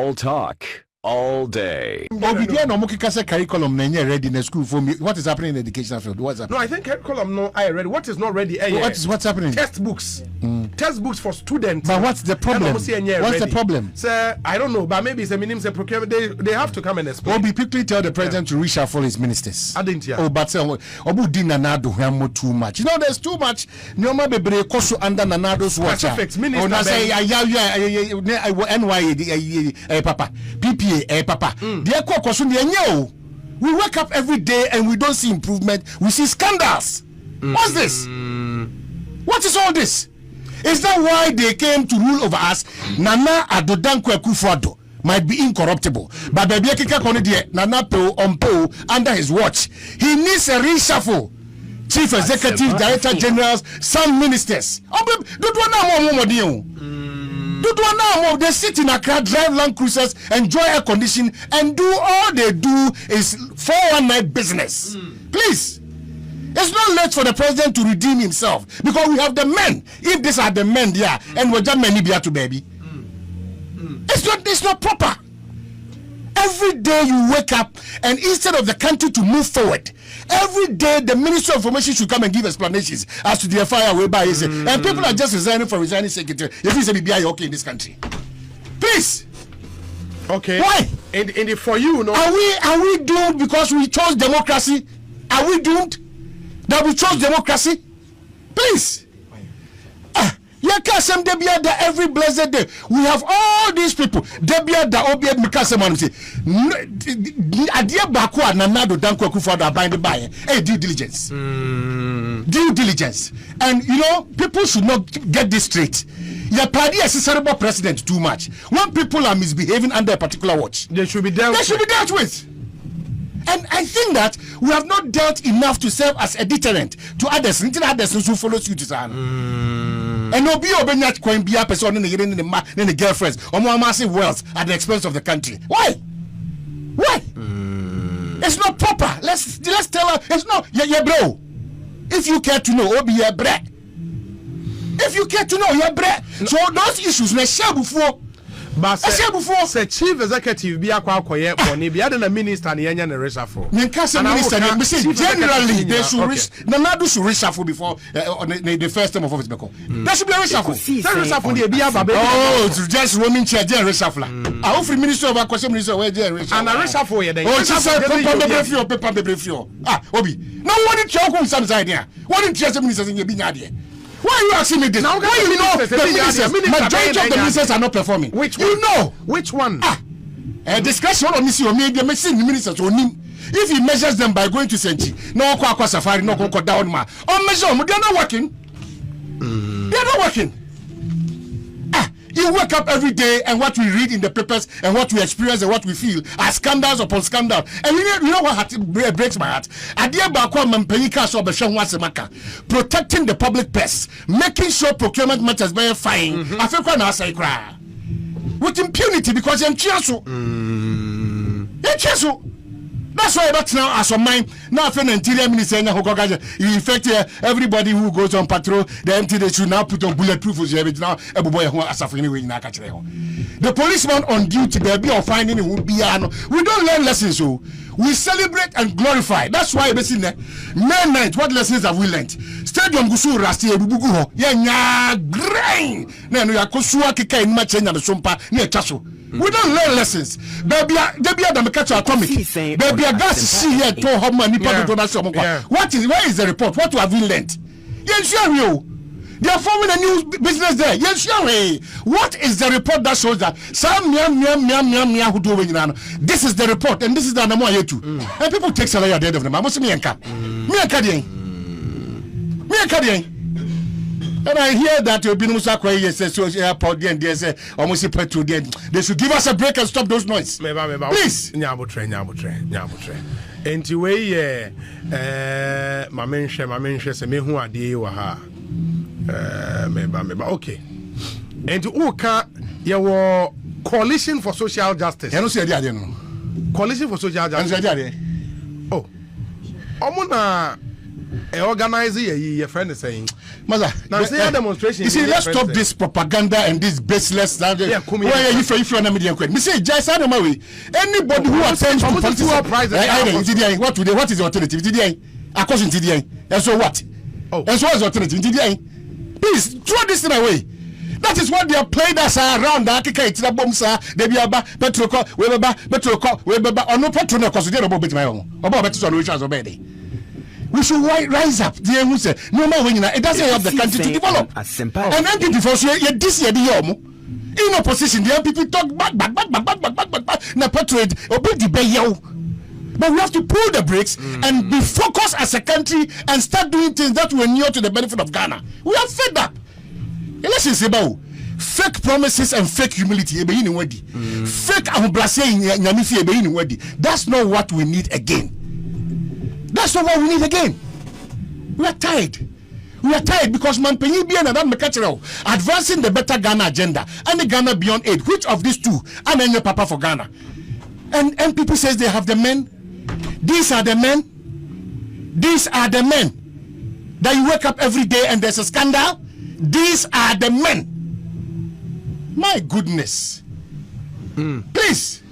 All talk, all day. Obidia no mukika say curriculum na ready in school for me. What is happening in the educational field? What's happening? No, I think curriculum no I ready. What is not ready? What's happening? Textbooks. Textbooks for students. But what's the problem? What's the problem? Sir, I don't know, but maybe it's a minimum procurement. They have to come and explain. Obi quickly tell the president to reshuffle his ministers. I didn't hear. Oh, but say Obu di Nanado hamo too much. You know, there's too much. Nyoma bebre koso under Nanado's watch. Specifics, minister. Oh, na say NY papa PPA papa. They ko koso ne enye. We wake up every day and we don't see improvement. We see scandals. What's this? What is all this? Is that why they came to rule over us? Nana Addo Dankwa Akufo-Addo might be incorruptible, but baby Kika Konide Nana Pew under his watch. He needs a reshuffle. Chief Executive, Director Generals, some ministers. They sit in Accra, drive Land Cruisers, enjoy air condition, and do all they do is 419 business. Please. It's not late for the president to redeem himself because we have the men. If these are the men there, and we're just many to baby, it's not proper. Every day you wake up, and instead of the country to move forward, every day the Ministry of Information should come and give explanations as to the fire whereby is it. And people are just resigning for resigning secretary. If it's a BBI okay in this country, please. Okay. Why? And for you, no. Are we doomed because we chose democracy? Are we doomed? That we chose democracy? Please. Every blessed day. We have all these people. Debia da obia mikasemanu say. Adia bakwa Nanado Dankwa Akufo-Addo abide by due diligence. Due diligence. And you know, people should not get this straight. Your party is a cerebral president too much. When people are misbehaving under a particular watch, they should be dealt with. And I think that we have not dealt enough to serve as a deterrent to others until others who follow suit. And no be obeying coin be a person in the girlfriends or more massive wealth at the expense of the country. Why? It's not proper. Let's tell her it's not. Yeah, bro. If you care to know, Obi your bread. If you care to know, your bread. So those issues let's share before. But say chief executive be akwakoye boni be na minister na yenya na reshuffle. Minister generally they should Nanado should reshuffle before the first term of office beko. There should be a reshuffle. Reshuffle dey be aba. Oh, it's just roaming chair there reshuffle. I offer minister of question minister where there reshuffle. And a reshuffle here then. Oh, she said paper be Obi. No one in chair go some side here. One in chair ministers in be there. Why are you asking me this? Now, why you know the ministers, majority of the ministers are not performing? Which one? You know. Which one? Discretion on the ministers on him. If he measures them by going to Senchi, no kwa safari, no kwa down ma. On measure, they are not working. They are not working. You wake up every day and what we read in the papers and what we experience and what we feel are scandals upon scandal. And you know what breaks my heart? Protecting the public purse, making sure procurement matters very fine. With impunity because you're that's why that's now as of mine. Now, if an interior minister you infect everybody who goes on patrol, the MT should now put on bulletproof now. The policeman on duty, they'll be finding it would be. We don't learn lessons, so we celebrate and glorify. That's why May night, what lessons have we learned? Stadium Gusu Rasti Buguho, grain. Then we are Kosua Kika in Machin and the Sumpa near Chasso. We don't learn lessons. Baby, the catch atomic. Baby, gas see here to home and where is the report? What have we learned? Yes, you. They are forming a new business there. Yes, what is the report that shows that some who do this is the report and this is the number here too. And people take salary at the end of the month. And I hear that you've been airport and there's almost petrol. They should give us a break and stop those noise. Please. And to way, my mention, say me who are the ha. Okay. And to Oka, your coalition for social justice. Coalition for social justice. Oh, Omuna organize your friend is saying. Mother, now say demonstration. You see, let's stop this propaganda and this baseless. Where are you from? Me say, just anybody who attends to politics. What is the alternative? According to the and so what? And so what is the alternative? Please throw this thing away. That is what they are playing us around. The bombs are they be about Petroco, Weber, or no Petrono, because they don't know my own. About better solutions already. We should rise up. The who say no more when it doesn't help the country to develop. And then before this year the in opposition, the people talk back. Na Petroid or big debate. But we have to pull the brakes and be focused as a country and start doing things that will near to the benefit of Ghana. We are fed up. Elections about fake promises and fake humility. Fake that's not what we need again. That's not what we need again. We are tired. We are tired because Mampenyi be another mechanical advancing the better Ghana agenda and the Ghana beyond aid. Which of these two are any papa for Ghana? And people says they have the men. These are the men. These are the men that you wake up every day and there's a scandal. These are the men. My goodness. Please.